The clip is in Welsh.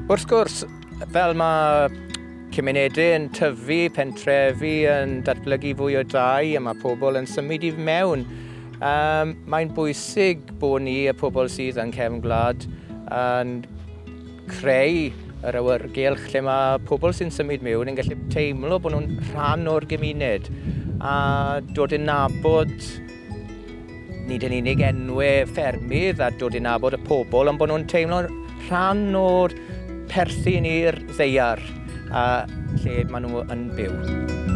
Wrth gwrs, fel mae cymunedau yn tyfu, pentrefi yn datblygu fwy o dai a mae pobl yn symud i mewn, mae'n bwysig bod ni, y pobl sydd yn cefn gwlad, yn creu yr awyrgylch lle mae pobl sy'n symud mewn yn gallu teimlo bod nhw'n rhan o'r gymuned a dod i nabod nid yn unig enwau ffermydd a dod i nabod y pobl, ond bod nhw'n teimlo'n rhan o'r perthyn i'r ddaear lle maen nhw yn byw.